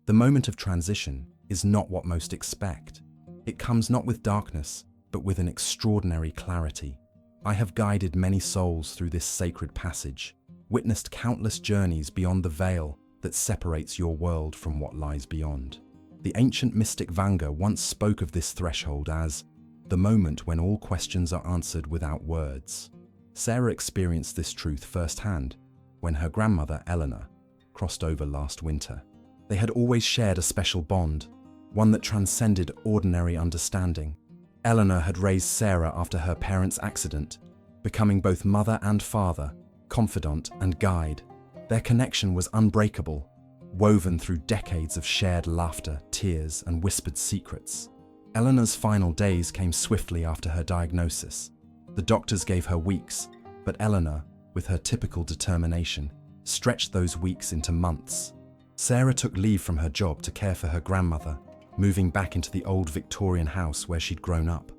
The moment of transition is not what most expect. It comes not with darkness, but with an extraordinary clarity. I have guided many souls through this sacred passage, witnessed countless journeys beyond the veil that separates your world from what lies beyond. The ancient mystic Vanga once spoke of this threshold as the moment when all questions are answered without words. Sarah experienced this truth firsthand when her grandmother, Eleanor, crossed over last winter. They had always shared a special bond, one that transcended ordinary understanding. Eleanor had raised Sarah after her parents' accident, becoming both mother and father, confidant and guide. Their connection was unbreakable, woven through decades of shared laughter, tears, and whispered secrets. Eleanor's final days came swiftly after her diagnosis. The doctors gave her weeks, but Eleanor, with her typical determination, stretched those weeks into months. Sarah took leave from her job to care for her grandmother, moving back into the old Victorian house where she'd grown up.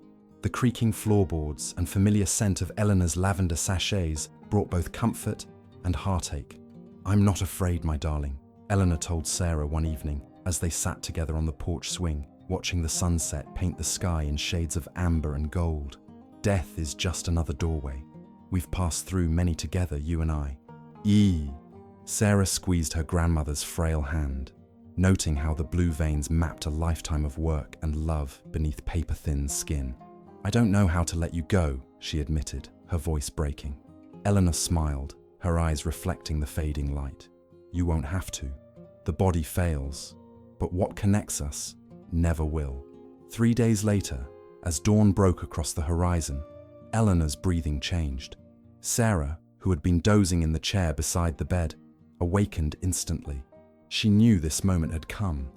The creaking floorboards and familiar scent of Eleanor's lavender sachets brought both comfort and heartache. "I'm not afraid, my darling," Eleanor told Sarah one evening as they sat together on the porch swing, watching the sunset paint the sky in shades of amber and gold. "Death is just another doorway. We've passed through many together, you and I." Sarah squeezed her grandmother's frail hand, noting how the blue veins mapped a lifetime of work and love beneath paper-thin skin. "I don't know how to let you go," she admitted, her voice breaking. Eleanor smiled, her eyes reflecting the fading light. "You won't have to. The body fails, but what connects us never will." 3 days later, as dawn broke across the horizon, Eleanor's breathing changed. Sarah, who had been dozing in the chair beside the bed, awakened instantly. She knew this moment had come.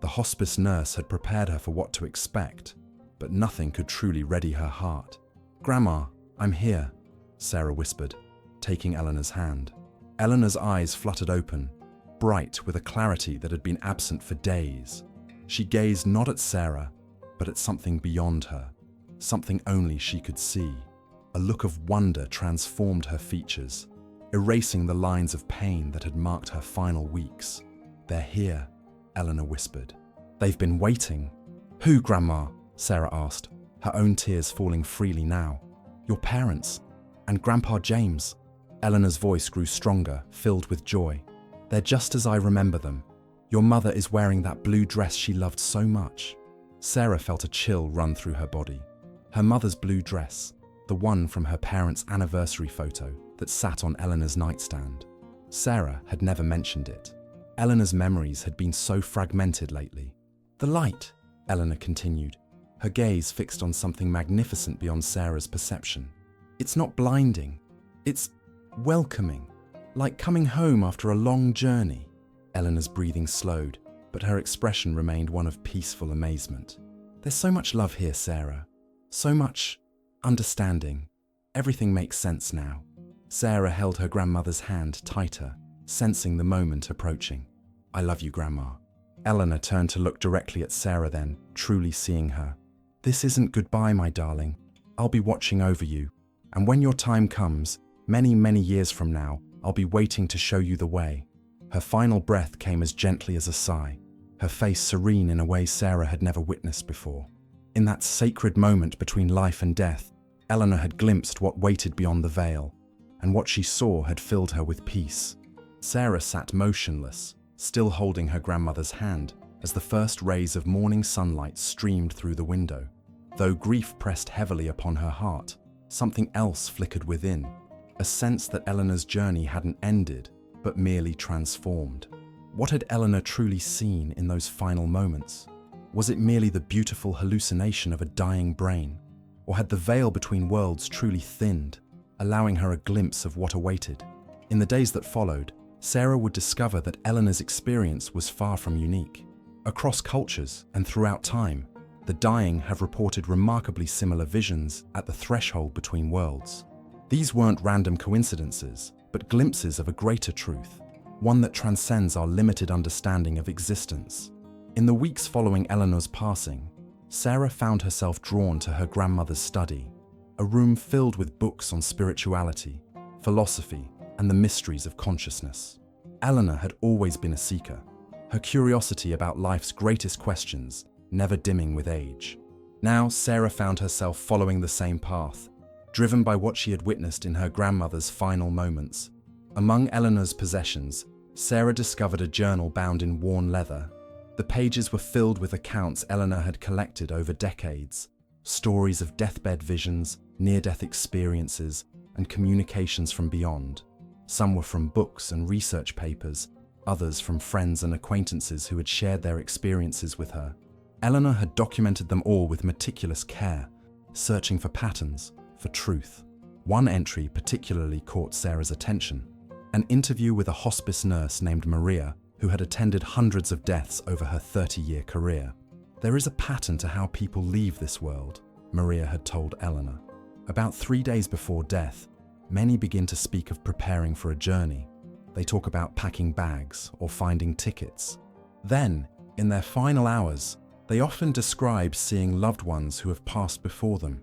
The hospice nurse had prepared her for what to expect, but nothing could truly ready her heart. "Grandma, I'm here," Sarah whispered, taking Eleanor's hand. Eleanor's eyes fluttered open, bright with a clarity that had been absent for days. She gazed not at Sarah, but at something beyond her, something only she could see. A look of wonder transformed her features, erasing the lines of pain that had marked her final weeks. "They're here," Eleanor whispered. "They've been waiting." "Who, Grandma?" Sarah asked, her own tears falling freely now. "Your parents, and Grandpa James." Eleanor's voice grew stronger, filled with joy. "They're just as I remember them. Your mother is wearing that blue dress she loved so much." Sarah felt a chill run through her body. Her mother's blue dress, the one from her parents' anniversary photo that sat on Eleanor's nightstand. Sarah had never mentioned it. Eleanor's memories had been so fragmented lately. "The light," Eleanor continued, her gaze fixed on something magnificent beyond Sarah's perception. "It's not blinding. It's welcoming, like coming home after a long journey." Eleanor's breathing slowed, but her expression remained one of peaceful amazement. "There's so much love here, Sarah. So much understanding. Everything makes sense now." Sarah held her grandmother's hand tighter, sensing the moment approaching. "I love you, Grandma." Eleanor turned to look directly at Sarah then, truly seeing her. "This isn't goodbye, my darling. I'll be watching over you. And when your time comes, many, many years from now, I'll be waiting to show you the way." Her final breath came as gently as a sigh, her face serene in a way Sarah had never witnessed before. In that sacred moment between life and death, Eleanor had glimpsed what waited beyond the veil, and what she saw had filled her with peace. Sarah sat motionless, still holding her grandmother's hand, as the first rays of morning sunlight streamed through the window. Though grief pressed heavily upon her heart, something else flickered within, a sense that Eleanor's journey hadn't ended, but merely transformed. What had Eleanor truly seen in those final moments? Was it merely the beautiful hallucination of a dying brain? Or had the veil between worlds truly thinned, allowing her a glimpse of what awaited? In the days that followed, Sarah would discover that Eleanor's experience was far from unique. Across cultures and throughout time, the dying have reported remarkably similar visions at the threshold between worlds. These weren't random coincidences, but glimpses of a greater truth, one that transcends our limited understanding of existence. In the weeks following Eleanor's passing, Sarah found herself drawn to her grandmother's study, a room filled with books on spirituality, philosophy, and the mysteries of consciousness. Eleanor had always been a seeker, her curiosity about life's greatest questions never dimming with age. Now, Sarah found herself following the same path, driven by what she had witnessed in her grandmother's final moments. Among Eleanor's possessions, Sarah discovered a journal bound in worn leather. The pages were filled with accounts Eleanor had collected over decades, stories of deathbed visions, near-death experiences, and communications from beyond. Some were from books and research papers, others from friends and acquaintances who had shared their experiences with her. Eleanor had documented them all with meticulous care, searching for patterns, for truth. One entry particularly caught Sarah's attention: an interview with a hospice nurse named Maria, who had attended hundreds of deaths over her 30-year career. "There is a pattern to how people leave this world," Maria had told Eleanor. "About 3 days before death, many begin to speak of preparing for a journey. They talk about packing bags or finding tickets. Then, in their final hours, they often describe seeing loved ones who have passed before them.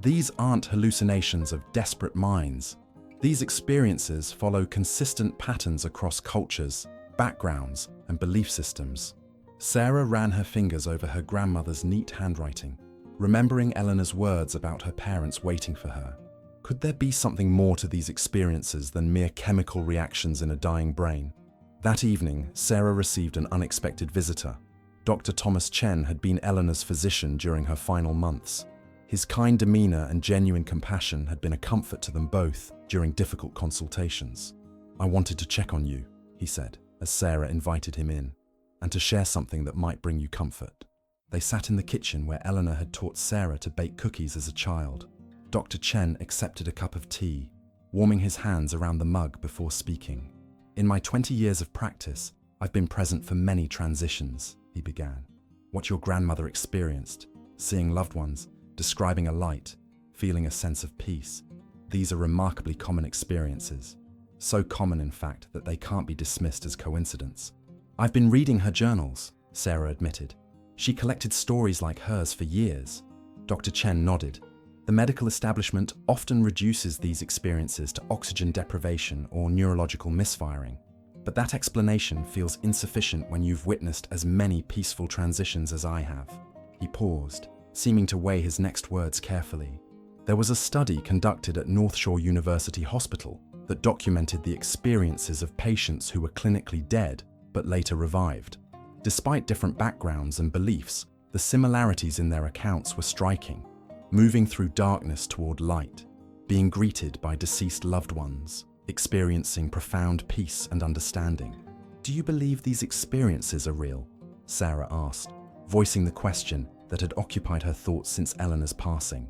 These aren't hallucinations of desperate minds. These experiences follow consistent patterns across cultures, backgrounds, and belief systems." Sarah ran her fingers over her grandmother's neat handwriting, remembering Eleanor's words about her parents waiting for her. Could there be something more to these experiences than mere chemical reactions in a dying brain? That evening, Sarah received an unexpected visitor. Dr. Thomas Chen had been Eleanor's physician during her final months. His kind demeanor and genuine compassion had been a comfort to them both during difficult consultations. "I wanted to check on you," he said, as Sarah invited him in, "and to share something that might bring you comfort." They sat in the kitchen where Eleanor had taught Sarah to bake cookies as a child. Dr. Chen accepted a cup of tea, warming his hands around the mug before speaking. "In my 20 years of practice, I've been present for many transitions," he began. "What your grandmother experienced, seeing loved ones, describing a light, feeling a sense of peace. These are remarkably common experiences. So common, in fact, that they can't be dismissed as coincidence." "I've been reading her journals," Sarah admitted. "She collected stories like hers for years." Dr. Chen nodded. "The medical establishment often reduces these experiences to oxygen deprivation or neurological misfiring. But that explanation feels insufficient when you've witnessed as many peaceful transitions as I have." He paused, seeming to weigh his next words carefully. "There was a study conducted at North Shore University Hospital that documented the experiences of patients who were clinically dead but later revived. Despite different backgrounds and beliefs, the similarities in their accounts were striking. Moving through darkness toward light, being greeted by deceased loved ones, experiencing profound peace and understanding." "Do you believe these experiences are real?" Sarah asked, voicing the question that had occupied her thoughts since Eleanor's passing.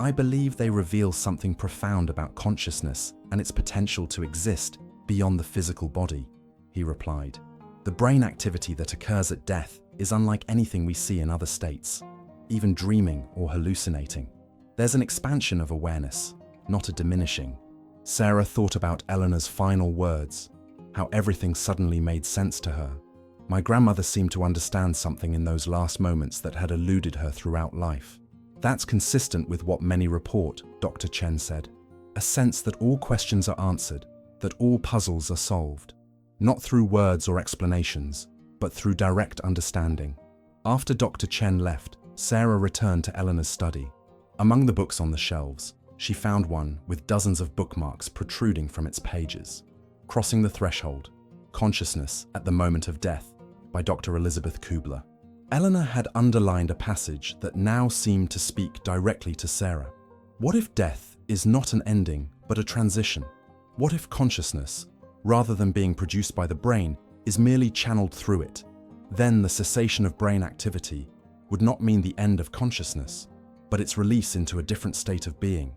"I believe they reveal something profound about consciousness and its potential to exist beyond the physical body," he replied. "The brain activity that occurs at death is unlike anything we see in other states, even dreaming or hallucinating. There's an expansion of awareness, not a diminishing." Sarah thought about Eleanor's final words, how everything suddenly made sense to her. My grandmother seemed to understand something in those last moments that had eluded her throughout life. "That's consistent with what many report," Dr. Chen said. "A sense that all questions are answered, that all puzzles are solved. Not through words or explanations, but through direct understanding." After Dr. Chen left, Sarah returned to Eleanor's study. Among the books on the shelves, she found one with dozens of bookmarks protruding from its pages. Crossing the Threshold, Consciousness at the Moment of Death, by Dr. Elizabeth Kubler. Eleanor had underlined a passage that now seemed to speak directly to Sarah. What if death is not an ending, but a transition? What if consciousness, rather than being produced by the brain, is merely channeled through it? Then the cessation of brain activity would not mean the end of consciousness, but its release into a different state of being,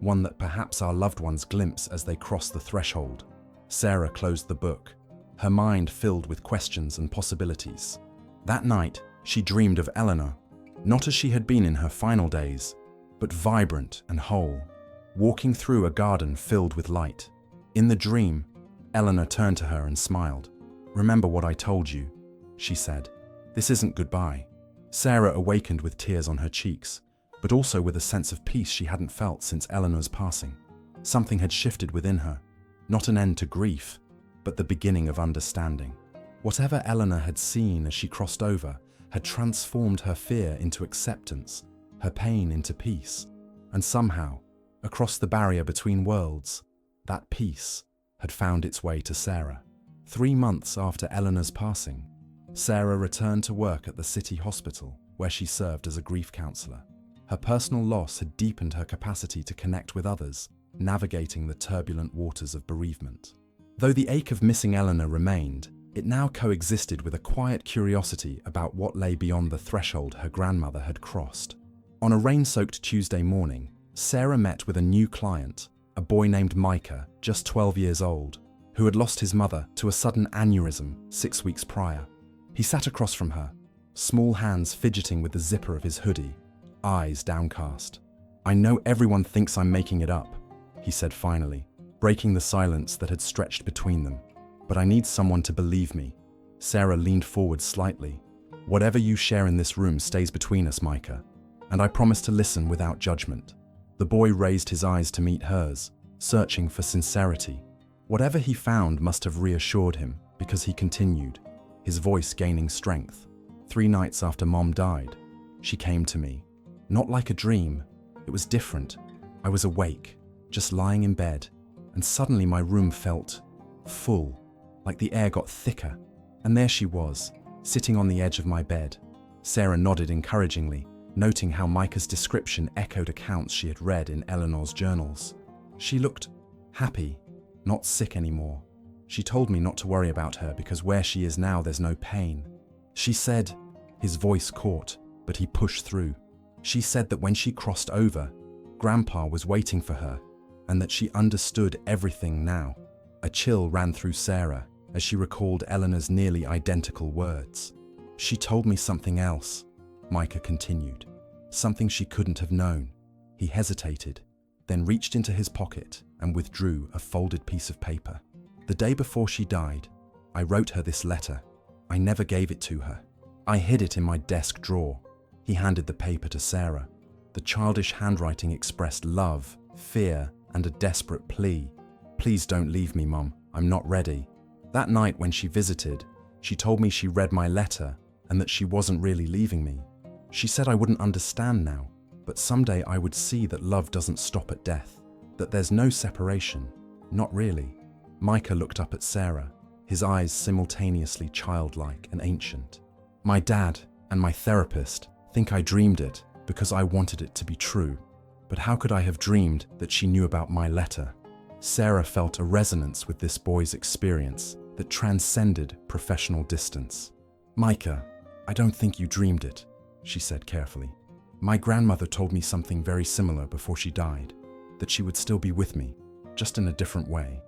one that perhaps our loved ones glimpse as they cross the threshold. Sarah closed the book, her mind filled with questions and possibilities. That night, she dreamed of Eleanor, not as she had been in her final days, but vibrant and whole, walking through a garden filled with light. In the dream, Eleanor turned to her and smiled. "Remember what I told you," she said. "This isn't goodbye." Sarah awakened with tears on her cheeks, but also with a sense of peace she hadn't felt since Eleanor's passing. Something had shifted within her, not an end to grief, but the beginning of understanding. Whatever Eleanor had seen as she crossed over had transformed her fear into acceptance, her pain into peace, and somehow, across the barrier between worlds, that peace had found its way to Sarah. 3 months after Eleanor's passing, Sarah returned to work at the city hospital where she served as a grief counselor. Her personal loss had deepened her capacity to connect with others, navigating the turbulent waters of bereavement. Though the ache of missing Eleanor remained, it now coexisted with a quiet curiosity about what lay beyond the threshold her grandmother had crossed. On a rain-soaked Tuesday morning, Sarah met with a new client, a boy named Micah, just 12 years old, who had lost his mother to a sudden aneurysm 6 weeks prior. He sat across from her, small hands fidgeting with the zipper of his hoodie, eyes downcast. "I know everyone thinks I'm making it up," he said finally, breaking the silence that had stretched between them. "But I need someone to believe me." Sarah leaned forward slightly. "Whatever you share in this room stays between us, Micah, and I promise to listen without judgment." The boy raised his eyes to meet hers, searching for sincerity. Whatever he found must have reassured him, because he continued, his voice gaining strength. "3 nights after Mom died, she came to me. Not like a dream. It was different. I was awake, just lying in bed, and suddenly my room felt full, like the air got thicker, and there she was, sitting on the edge of my bed." Sarah nodded encouragingly, noting how Micah's description echoed accounts she had read in Eleanor's journals. "She looked happy, not sick anymore. She told me not to worry about her because where she is now there's no pain. She said," his voice caught, but he pushed through. "She said that when she crossed over, Grandpa was waiting for her, and that she understood everything now." A chill ran through Sarah as she recalled Eleanor's nearly identical words. "She told me something else," Micah continued. "Something she couldn't have known." He hesitated, then reached into his pocket and withdrew a folded piece of paper. "The day before she died, I wrote her this letter. I never gave it to her. I hid it in my desk drawer." He handed the paper to Sarah. The childish handwriting expressed love, fear, and a desperate plea. "Please don't leave me, Mum. I'm not ready." That night when she visited, she told me she read my letter and that she wasn't really leaving me. She said I wouldn't understand now, but someday I would see that love doesn't stop at death, that there's no separation. Not really. Micah looked up at Sarah, his eyes simultaneously childlike and ancient. "My dad and my therapist think I dreamed it because I wanted it to be true. But how could I have dreamed that she knew about my letter?" Sarah felt a resonance with this boy's experience that transcended professional distance. "Micah, I don't think you dreamed it," she said carefully. "My grandmother told me something very similar before she died, that she would still be with me, just in a different way."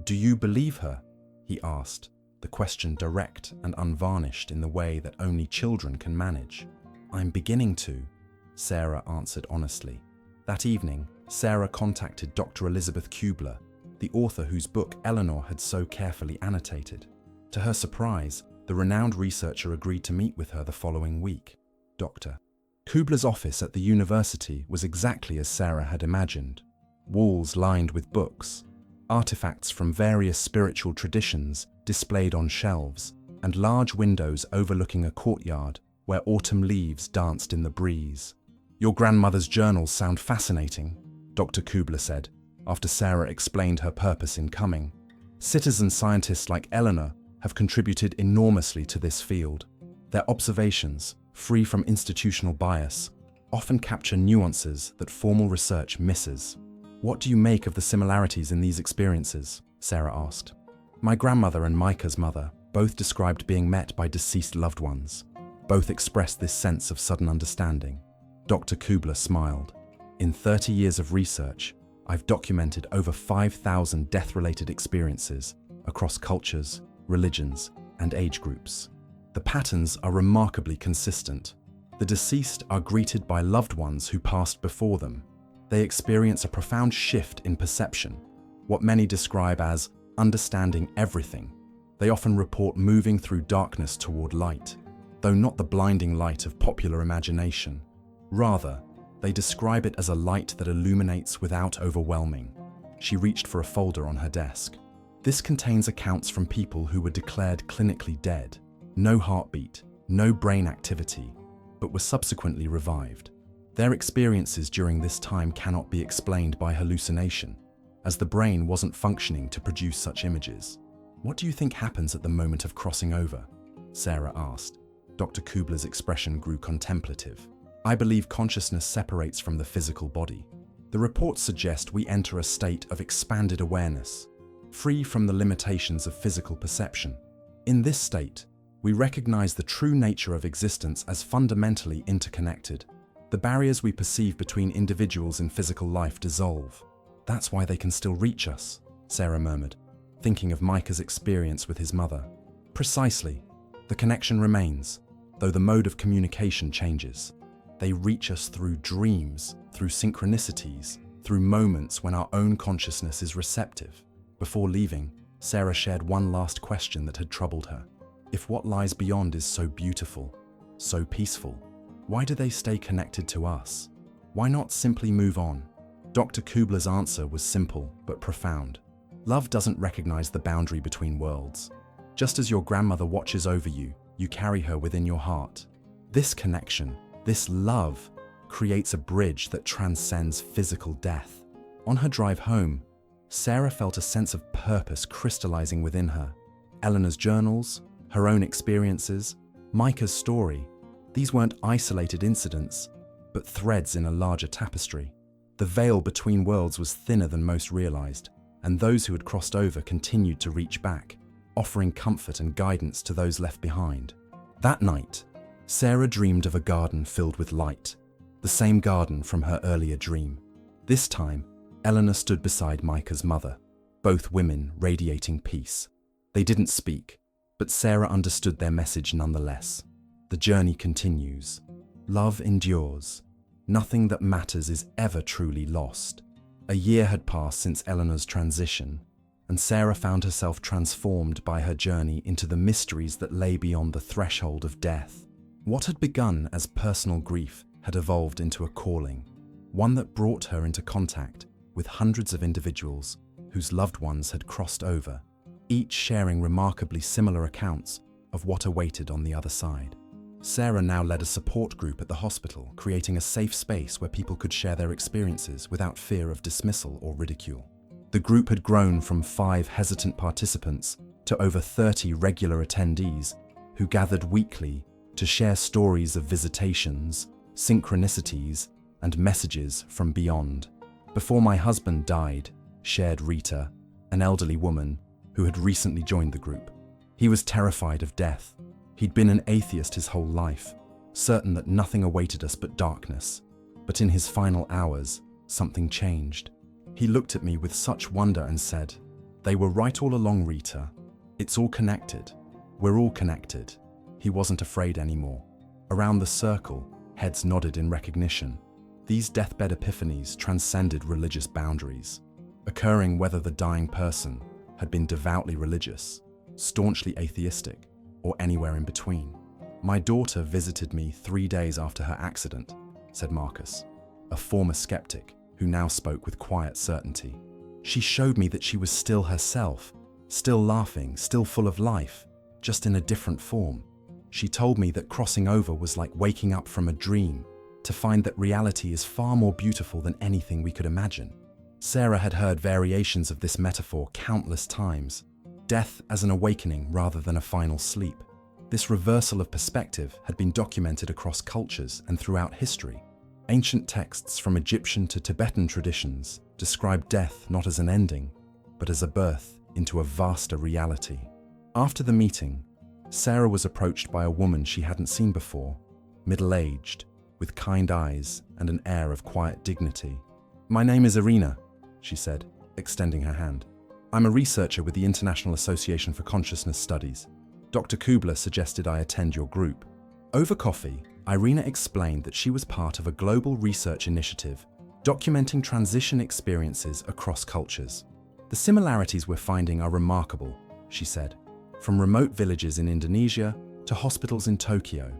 "Do you believe her?" he asked, the question direct and unvarnished in the way that only children can manage. "I'm beginning to," Sarah answered honestly. That evening, Sarah contacted Dr. Elizabeth Kubler, the author whose book Eleanor had so carefully annotated. To her surprise, the renowned researcher agreed to meet with her the following week. Dr. Kubler's office at the university was exactly as Sarah had imagined. Walls lined with books, artifacts from various spiritual traditions displayed on shelves, and large windows overlooking a courtyard where autumn leaves danced in the breeze. "Your grandmother's journals sound fascinating," Dr. Kubler said, after Sarah explained her purpose in coming. "Citizen scientists like Eleanor have contributed enormously to this field. Their observations, free from institutional bias, often capture nuances that formal research misses." "What do you make of the similarities in these experiences?" Sarah asked. "My grandmother and Micah's mother both described being met by deceased loved ones. Both expressed this sense of sudden understanding." Dr. Kubler smiled. "In 30 years of research, I've documented over 5,000 death-related experiences across cultures, religions, and age groups. The patterns are remarkably consistent. The deceased are greeted by loved ones who passed before them. They experience a profound shift in perception, what many describe as understanding everything. They often report moving through darkness toward light, though not the blinding light of popular imagination. Rather, they describe it as a light that illuminates without overwhelming." She reached for a folder on her desk. This contains accounts from people who were declared clinically dead, no heartbeat, no brain activity, but were subsequently revived. Their experiences during this time cannot be explained by hallucination, as the brain wasn't functioning to produce such images. "What do you think happens at the moment of crossing over?" Sarah asked. Dr. Kubler's expression grew contemplative. "I believe consciousness separates from the physical body. The reports suggest we enter a state of expanded awareness, free from the limitations of physical perception. In this state, we recognize the true nature of existence as fundamentally interconnected. The barriers we perceive between individuals in physical life dissolve. That's why they can still reach us," Sarah murmured, thinking of Micah's experience with his mother. "Precisely. The connection remains, though the mode of communication changes. They reach us through dreams, through synchronicities, through moments when our own consciousness is receptive." Before leaving, Sarah shared one last question that had troubled her. If what lies beyond is so beautiful, so peaceful, why do they stay connected to us? Why not simply move on? Dr. Kubler's answer was simple but profound. Love doesn't recognize the boundary between worlds. Just as your grandmother watches over you, you carry her within your heart. This connection, this love, creates a bridge that transcends physical death. On her drive home, Sarah felt a sense of purpose crystallizing within her. Eleanor's journals, her own experiences, Micah's story, these weren't isolated incidents, but threads in a larger tapestry. The veil between worlds was thinner than most realized, and those who had crossed over continued to reach back, offering comfort and guidance to those left behind. That night, Sarah dreamed of a garden filled with light, the same garden from her earlier dream. This time, Eleanor stood beside Micah's mother, both women radiating peace. They didn't speak, but Sarah understood their message nonetheless. The journey continues. Love endures. Nothing that matters is ever truly lost. A year had passed since Eleanor's transition, and Sarah found herself transformed by her journey into the mysteries that lay beyond the threshold of death. What had begun as personal grief had evolved into a calling, one that brought her into contact with hundreds of individuals whose loved ones had crossed over, each sharing remarkably similar accounts of what awaited on the other side. Sarah now led a support group at the hospital, creating a safe space where people could share their experiences without fear of dismissal or ridicule. The group had grown from 5 hesitant participants to over 30 regular attendees who gathered weekly to share stories of visitations, synchronicities, and messages from beyond. "Before my husband died," shared Rita, an elderly woman who had recently joined the group. "He was terrified of death. He'd been an atheist his whole life, certain that nothing awaited us but darkness. But in his final hours, something changed. He looked at me with such wonder and said, 'They were right all along, Rita. It's all connected. We're all connected.' He wasn't afraid anymore." Around the circle, heads nodded in recognition. These deathbed epiphanies transcended religious boundaries, occurring whether the dying person had been devoutly religious, staunchly atheistic, or anywhere in between. "My daughter visited me 3 days after her accident," said Marcus, a former skeptic who now spoke with quiet certainty. "She showed me that she was still herself, still laughing, still full of life, just in a different form. She told me that crossing over was like waking up from a dream, to find that reality is far more beautiful than anything we could imagine." Sarah had heard variations of this metaphor countless times, death as an awakening rather than a final sleep. This reversal of perspective had been documented across cultures and throughout history. Ancient texts from Egyptian to Tibetan traditions describe death not as an ending, but as a birth into a vaster reality. After the meeting, Sarah was approached by a woman she hadn't seen before, middle-aged, with kind eyes and an air of quiet dignity. "My name is Irina," she said, extending her hand. "I'm a researcher with the International Association for Consciousness Studies. Dr. Kubler suggested I attend your group." Over coffee, Irina explained that she was part of a global research initiative documenting transition experiences across cultures. "The similarities we're finding are remarkable," she said, "from remote villages in Indonesia to hospitals in Tokyo,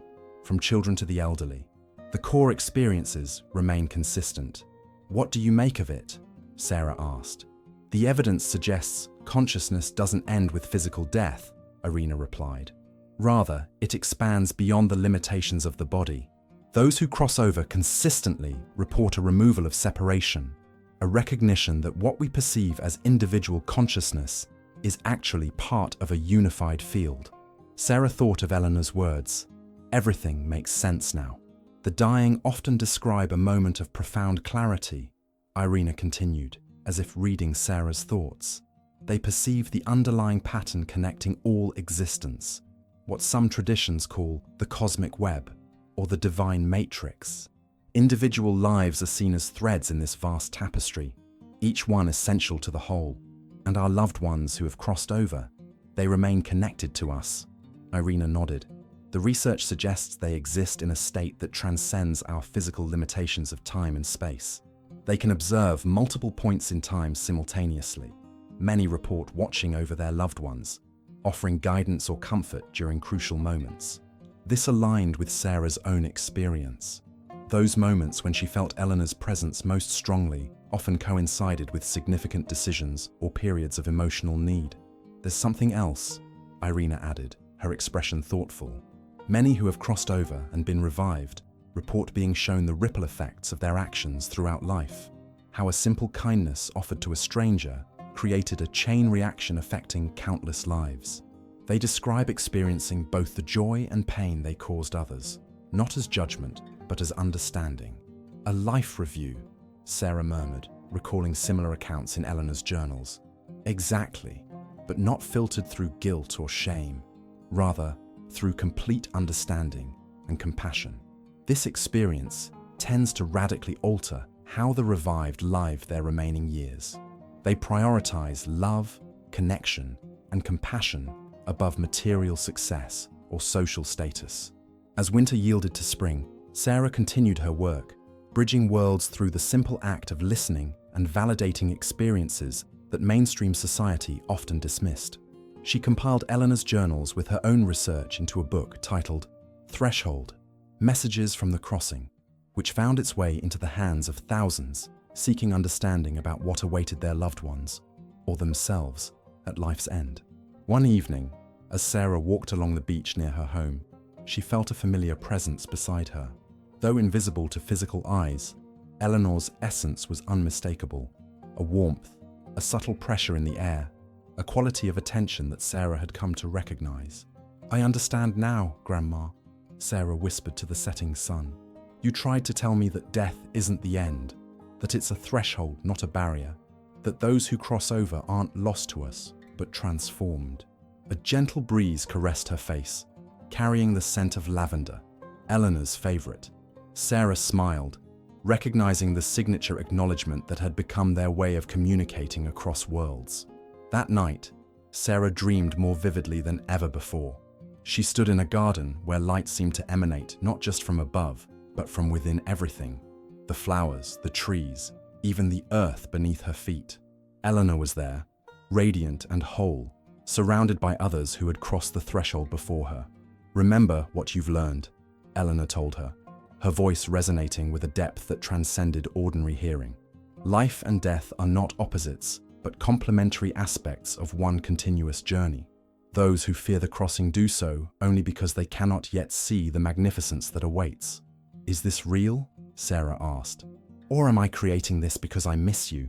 from children to the elderly. The core experiences remain consistent." "What do you make of it?" Sarah asked. "The evidence suggests Consciousness doesn't end with physical death, Irina replied. Rather, it expands beyond the limitations of the body. Those who cross over consistently report a removal of separation, a recognition that what we perceive as individual consciousness is actually part of a unified field. Sarah thought of Eleanor's words. Everything makes sense now. The dying often describe a moment of profound clarity, Irina continued, as if reading Sarah's thoughts. They perceive the underlying pattern connecting all existence, what some traditions call the cosmic web or the divine matrix. Individual lives are seen as threads in this vast tapestry, each one essential to the whole, and our loved ones who have crossed over, they remain connected to us. Irina nodded. The research suggests they exist in a state that transcends our physical limitations of time and space. They can observe multiple points in time simultaneously. Many report watching over their loved ones, offering guidance or comfort during crucial moments. This aligned with Sarah's own experience. Those moments when she felt Eleanor's presence most strongly often coincided with significant decisions or periods of emotional need. There's something else, Irina added, her expression thoughtful. Many who have crossed over and been revived report being shown the ripple effects of their actions throughout life. How a simple kindness offered to a stranger created a chain reaction affecting countless lives. They describe experiencing both the joy and pain they caused others, not as judgment, but as understanding. A life review, Sarah murmured, recalling similar accounts in Eleanor's journals. Exactly, but not filtered through guilt or shame, rather through complete understanding and compassion. This experience tends to radically alter how the revived live their remaining years. They prioritize love, connection, and compassion above material success or social status. As winter yielded to spring, Sarah continued her work, bridging worlds through the simple act of listening and validating experiences that mainstream society often dismissed. She compiled Eleanor's journals with her own research into a book titled Threshold: Messages from the Crossing, which found its way into the hands of thousands seeking understanding about what awaited their loved ones, or themselves, at life's end. One evening, as Sarah walked along the beach near her home, she felt a familiar presence beside her. Though invisible to physical eyes, Eleanor's essence was unmistakable. A warmth, a subtle pressure in the air, a quality of attention that Sarah had come to recognize. "I understand now, Grandma," Sarah whispered to the setting sun. "You tried to tell me that death isn't the end, that it's a threshold, not a barrier, that those who cross over aren't lost to us, but transformed." A gentle breeze caressed her face, carrying the scent of lavender, Eleanor's favorite. Sarah smiled, recognizing the signature acknowledgement that had become their way of communicating across worlds. That night, Sarah dreamed more vividly than ever before. She stood in a garden where light seemed to emanate not just from above, but from within everything. The flowers, the trees, even the earth beneath her feet. Eleanor was there, radiant and whole, surrounded by others who had crossed the threshold before her. "Remember what you've learned," Eleanor told her, her voice resonating with a depth that transcended ordinary hearing. "Life and death are not opposites, but complementary aspects of one continuous journey. Those who fear the crossing do so only because they cannot yet see the magnificence that awaits." "Is this real?" Sarah asked. "Or am I creating this because I miss you?"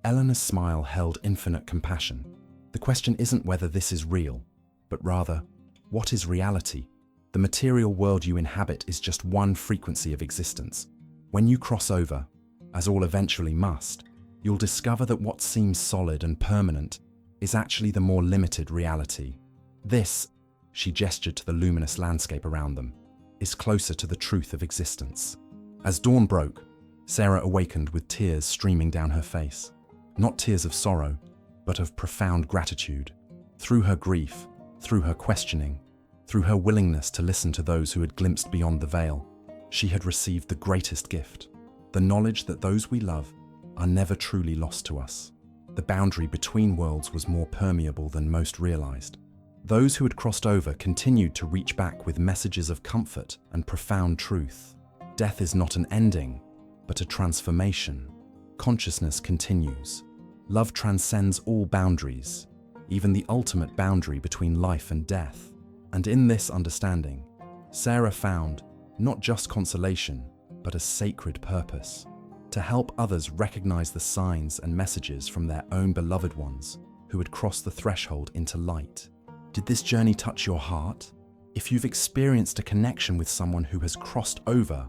Eleanor's smile held infinite compassion. "The question isn't whether this is real, but rather, what is reality? The material world you inhabit is just one frequency of existence. When you cross over, as all eventually must, you'll discover that what seems solid and permanent is actually the more limited reality. This," she gestured to the luminous landscape around them, "is closer to the truth of existence." As dawn broke, Sarah awakened with tears streaming down her face. Not tears of sorrow, but of profound gratitude. Through her grief, through her questioning, through her willingness to listen to those who had glimpsed beyond the veil, she had received the greatest gift: the knowledge that those we love are never truly lost to us. The boundary between worlds was more permeable than most realized. Those who had crossed over continued to reach back with messages of comfort and profound truth. Death is not an ending, but a transformation. Consciousness continues. Love transcends all boundaries, even the ultimate boundary between life and death. And in this understanding, Sarah found not just consolation, but a sacred purpose, to help others recognize the signs and messages from their own beloved ones who had crossed the threshold into light. Did this journey touch your heart? If you've experienced a connection with someone who has crossed over,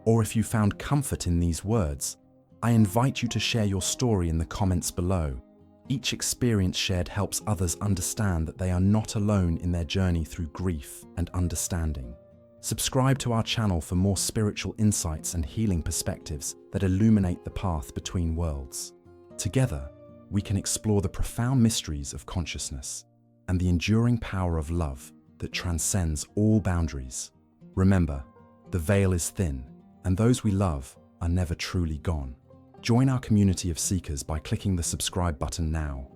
or if you found comfort in these words, I invite you to share your story in the comments below. Each experience shared helps others understand that they are not alone in their journey through grief and understanding. Subscribe to our channel for more spiritual insights and healing perspectives that illuminate the path between worlds. Together, we can explore the profound mysteries of consciousness and the enduring power of love that transcends all boundaries. Remember, the veil is thin, and those we love are never truly gone. Join our community of seekers by clicking the subscribe button now.